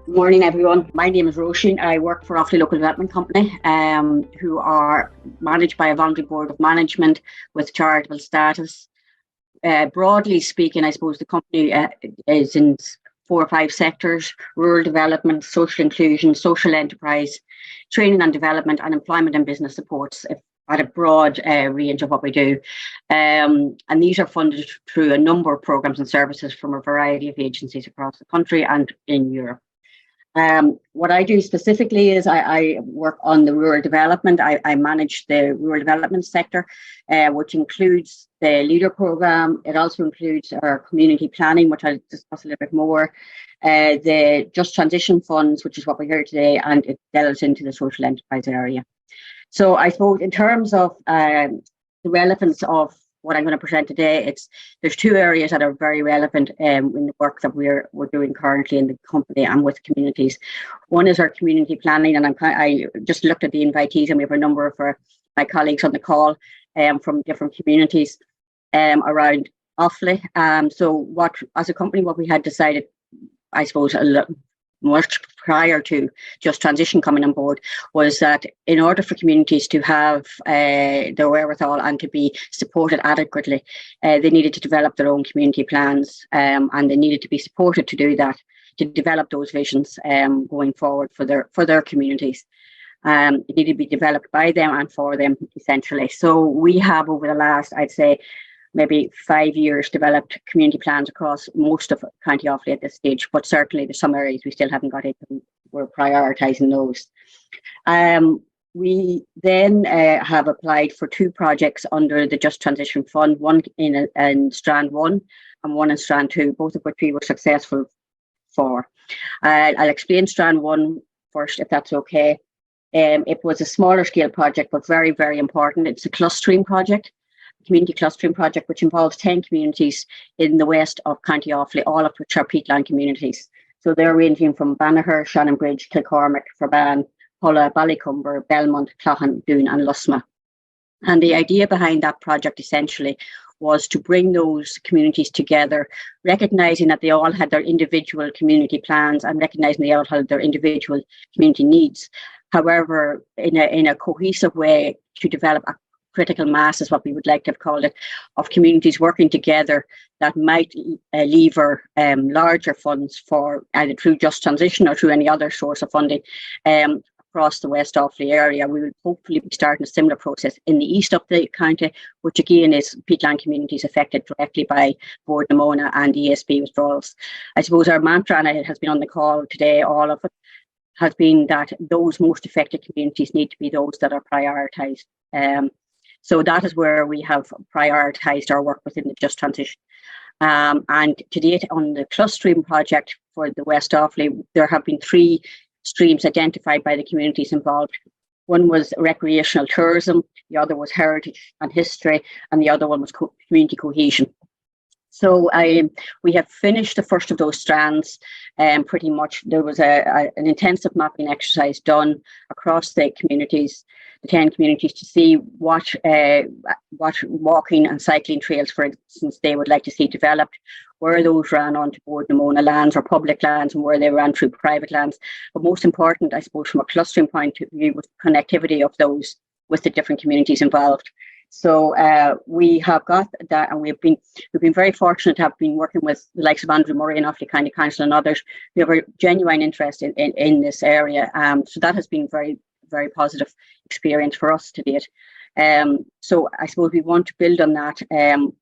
Good morning, everyone. My name is Roisin. I work for Offaly Local Development Company, who are managed by a voluntary board of management with charitable status. Broadly speaking, I suppose the company is in 4 or 5 sectors: rural development, social inclusion, social enterprise, training and development, and employment and business supports at a broad range of what we do. And these are funded through a number of programs and services from a variety of agencies across the country and in Europe. What I do specifically is I work on the rural development. I manage the rural development sector, which includes the LEADER programme. It also includes our community planning, which I'll discuss a little bit more, the Just Transition funds, which is what we're here today, and it delves into the social enterprise area. So I suppose in terms of the relevance of what I'm going to present today, there's 2 areas that are very relevant in the work that we're doing currently in the company and with communities. One is our community planning, and I just looked at the invitees, and we have a number of my colleagues on the call from different communities around Offaly. So as a company, what we had decided, I suppose, much prior to Just Transition coming on board, was that in order for communities to have the wherewithal and to be supported adequately, they needed to develop their own community plans, and they needed to be supported to do that, to develop those visions going forward for their communities. It needed to be developed by them and for them, essentially. So we have, over the last, I'd say, maybe 5 years, developed community plans across most of County Offaly at this stage, but certainly there's some areas we still haven't got into. We're prioritising those. We then have applied for 2 projects under the Just Transition Fund, one in Strand 1 and one in Strand 2, both of which we were successful for. I'll explain Strand 1 first, if that's okay. It was a smaller scale project, but very, very important. It's a clustering project. Community clustering project, which involves 10 communities in the west of County Offaly, all of which are peatland communities. So they're ranging from Banagher, Shannonbridge, Kilcormac, Ferban, Hulla, Ballycumber, Belmont, Cloughan, Doon and Lusma. And the idea behind that project essentially was to bring those communities together, recognising that they all had their individual community plans and recognising they all had their individual community needs. However, in a cohesive way, to develop a critical mass, is what we would like to have called it, of communities working together that might lever larger funds for either through Just Transition or through any other source of funding across the West Offaly area. We will hopefully be starting a similar process in the east of the county, which again is peatland communities affected directly by Board Namona and ESB withdrawals. I suppose our mantra, and it has been on the call today, all of it, has been that those most affected communities need to be those that are prioritised. So that is where we have prioritised our work within the Just Transition. And to date, on the clustering project for the West Offaly, there have been 3 streams identified by the communities involved. One was recreational tourism, the other was heritage and history, and the other one was community cohesion. So we have finished the first of those strands. Pretty much there was an intensive mapping exercise done across the communities, the 10 communities, to see what walking and cycling trails, for instance, they would like to see developed, where those ran onto Board Namona lands or public lands, and where they ran through private lands. But most important, I suppose, from a clustering point of view, was connectivity of those with the different communities involved. So we have got that, and we've been very fortunate to have been working with the likes of Andrew Murray and Offaly County Council and others who have a genuine interest in this area. So that has been very, very positive experience for us to date. So I suppose we want to build on that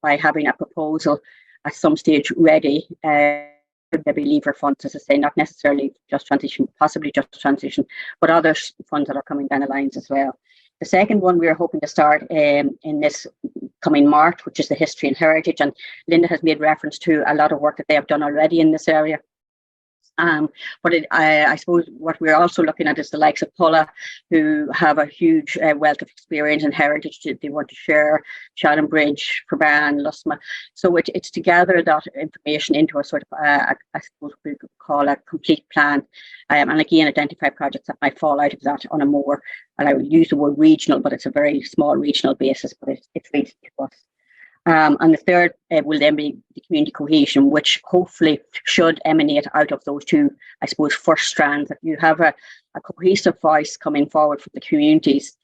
by having a proposal at some stage ready. Maybe lever funds, as I say, not necessarily Just Transition, possibly Just Transition, but other funds that are coming down the lines as well. The second one we are hoping to start in this coming March, which is the history and heritage, and Linda has made reference to a lot of work that they have done already in this area. But I suppose what we're also looking at is the likes of Hulla, who have a huge wealth of experience and heritage that they want to share, Shannonbridge, Ferban, Lusma. So it's to gather that information into a sort of, I suppose we could call a complete plan, and again, identify projects that might fall out of that on a more, and I would use the word regional, but it's a very small regional basis, but it's reached to us. And the third will then be the community cohesion, which hopefully should emanate out of those two, I suppose, first strands, that you have a cohesive voice coming forward from the communities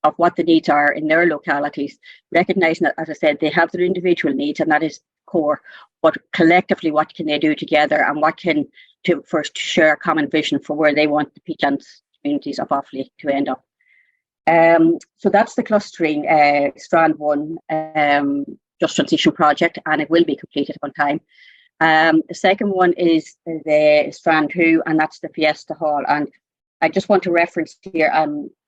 of what the needs are in their localities, recognising that, as I said, they have their individual needs, and that is core, but collectively, what can they do together, and what can to first share a common vision for where they want the peatland communities of Offaly to end up. So that's the clustering strand 1 just transition project, and it will be completed on time. The second one is the strand 2, and that's the Fiesta Hall. And I just want to reference here,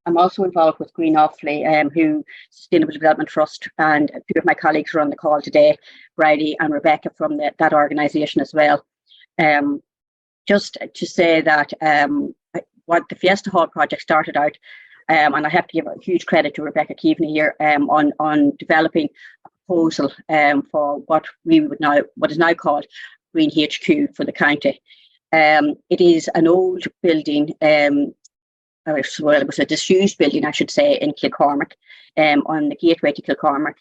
I'm also involved with Green Offaly, who Sustainable Development Trust, and two of my colleagues are on the call today, Bridie and Rebecca from that organisation as well. Just to say that what the Fiesta Hall project started out, and I have to give a huge credit to Rebecca Keaveney here on developing a proposal for what is now called Green HQ for the county. It is an old building. Well, it was a disused building, I should say, in Kilcormac, on the gateway to Kilcormac.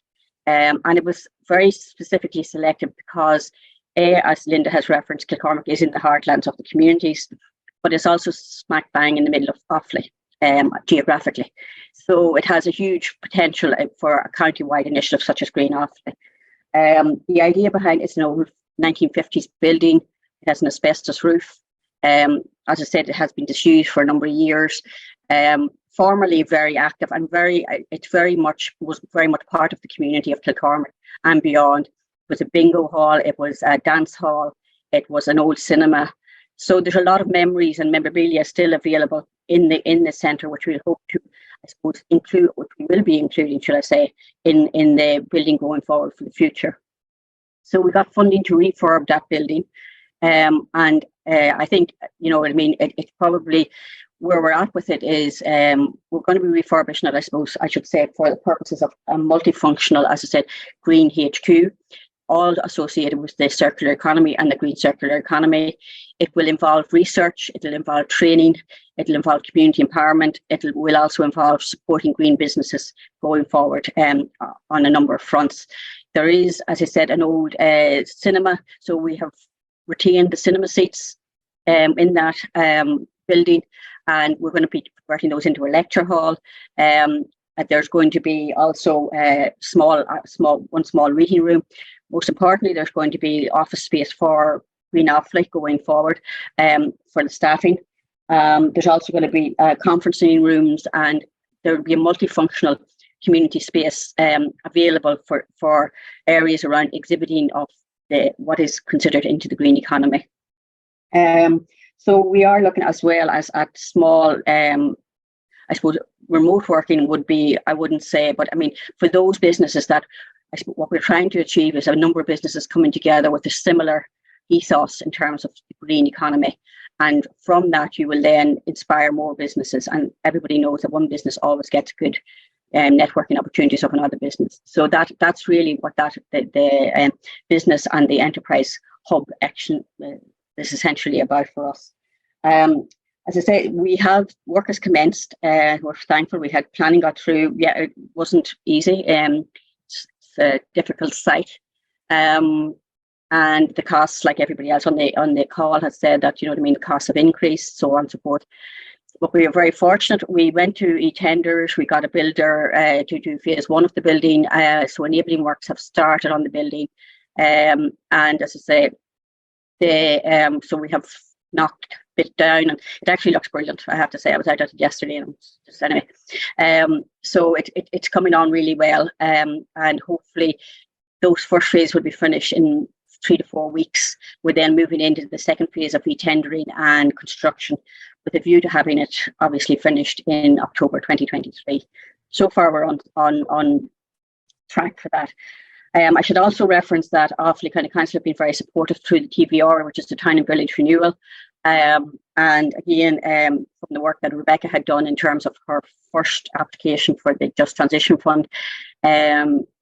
And it was very specifically selected because, as Linda has referenced, Kilcormac is in the heartlands of the communities, but it's also smack bang in the middle of Offaly, geographically. So it has a huge potential for a county-wide initiative such as Green Offaly. The idea behind it's an old 1950s building. It has an asbestos roof. As I said, it has been disused for a number of years. Formerly very active and was very much part of the community of Kilcormac and beyond. It was a bingo hall. It was a dance hall. It was an old cinema. So there's a lot of memories and memorabilia still available in the centre, which we'll hope to, I suppose, include, which we will be including, should I say, in the building going forward for the future. So we got funding to refurb that building. And I think, it's probably where we're at with it is we're going to be refurbishing it, I suppose, I should say, for the purposes of a multifunctional, as I said, Green HQ, all associated with the circular economy and the green circular economy. It will involve research, it will involve training, it will involve community empowerment, it will also involve supporting green businesses going forward on a number of fronts. There is, as I said, an old cinema, so we have retained the cinema seats in that building, and we're going to be converting those into a lecture hall. There's going to be also one small reading room. Most importantly, there's going to be office space for Green Offaly going forward for the staffing. There's also going to be conferencing rooms, and there will be a multifunctional community space available for areas around exhibiting of what is considered into the green economy. So we are looking as well as at small, I suppose remote working would be, I wouldn't say, but I mean, for those businesses that, I suppose what we're trying to achieve is a number of businesses coming together with a similar ethos in terms of the green economy. And from that, you will then inspire more businesses. And everybody knows that one business always gets good networking opportunities of another business. So that's really what the business and the enterprise hub action is essentially about for us. As I say, we have work has commenced. We're thankful we had planning got through. Yeah, it wasn't easy. It's a difficult site. And the costs, like everybody else on the call has said, that the costs have increased, so on and so forth. But we are very fortunate. We went to e-tenders. We got a builder to do phase 1 of the building. So enabling works have started on the building. And as I say, so we have knocked it down, and it actually looks brilliant, I have to say. I was out at it yesterday, and just anyway. So it's coming on really well, and hopefully those first phase will be finished in 3 to 4 weeks. We're then moving into the second phase of e-tendering and construction, with a view to having it obviously finished in October 2023. So far, we're on track for that. I should also reference that Offaly County Council have been very supportive through the TVR, which is the Town and Village Renewal. And again, from the work that Rebecca had done in terms of her first application for the Just Transition Fund,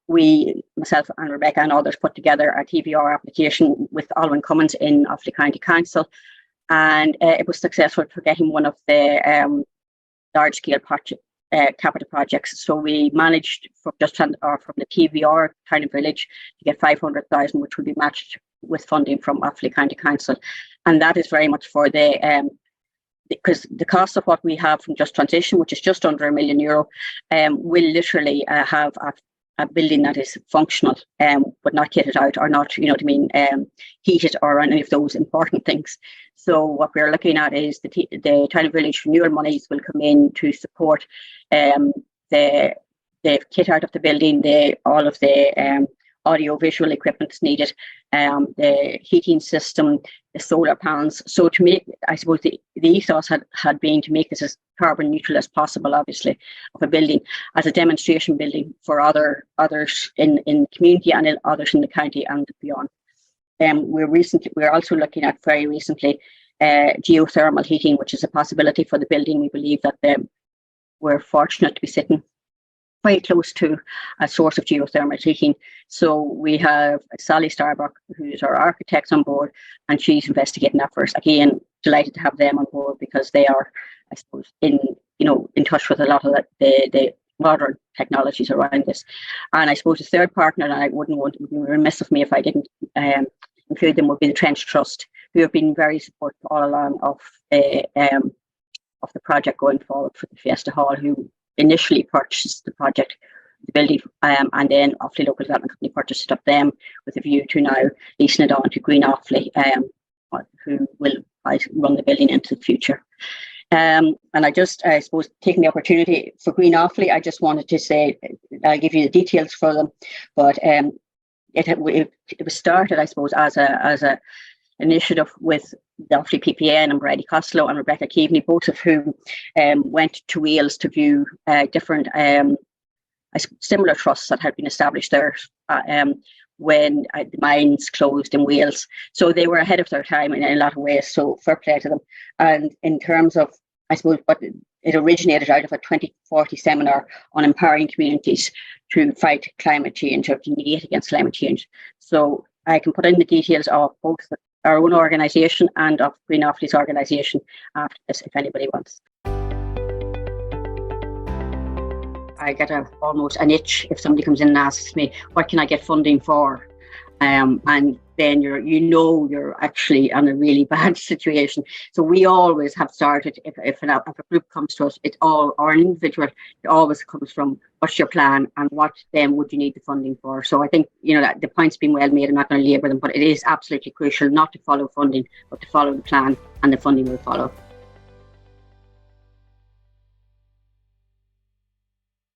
we, myself and Rebecca and others, put together a TVR application with Alwyn Cummins in Offaly County Council. And it was successful for getting one of the large-scale capital projects. So we managed from from the TVR Tiny Village to get 500,000, which will be matched with funding from Offaly County Council, and that is very much for the because the cost of what we have from Just Transition, which is just under €1 million, will literally have a building that is functional, but not kitted out or not, heated or any of those important things. So what we're looking at is the Tiny Village renewal monies will come in to support the kit out of the building, all of the audio visual equipment needed, the heating system, the solar panels. So to make, I suppose the ethos had been to make this as carbon neutral as possible, obviously, of a building as a demonstration building for others in the community and others in the county and beyond. We're also looking at very recently geothermal heating, which is a possibility for the building. We believe that we're fortunate to be sitting very close to a source of geothermal heating. So we have Sally Starbuck, who's our architects, on board, and she's investigating that for us. Again, delighted to have them on board because they are, I suppose, in touch with a lot of the modern technologies around this. And I suppose the third partner, and I wouldn't want to be remiss of me if I didn't include them, would be the Trench Trust, who have been very supportive all along of the project going forward for the Fiesta Hall, who initially purchased the project, the building, and then Offaly Local Development Company purchased it up them with a view to now leasing it on to Green Offaly, who will run the building into the future. And I suppose, taking the opportunity for Green Offaly, I just wanted to say, I'll give you the details for them, but it was started, I suppose, as a initiative with the Offaly PPN and Brady Costello and Rebecca Keaveney, both of whom went to Wales to view different similar trusts that had been established there when the mines closed in Wales. So they were ahead of their time in a lot of ways, so fair play to them. And in terms of, I suppose, what it originated out of a 2040 seminar on empowering communities to fight climate change or to mitigate against climate change. So I can put in the details of both our own organisation and of Green Offaly's organisation after this, if anybody wants. I get almost an itch if somebody comes in and asks me, what can I get funding for? And then you're actually in a really bad situation. So we always have started, if a group comes to us, or an individual, it always comes from, what's your plan and what then would you need the funding for? So I think, that the point's been well made. I'm not going to labour them, but it is absolutely crucial not to follow funding, but to follow the plan, and the funding will follow.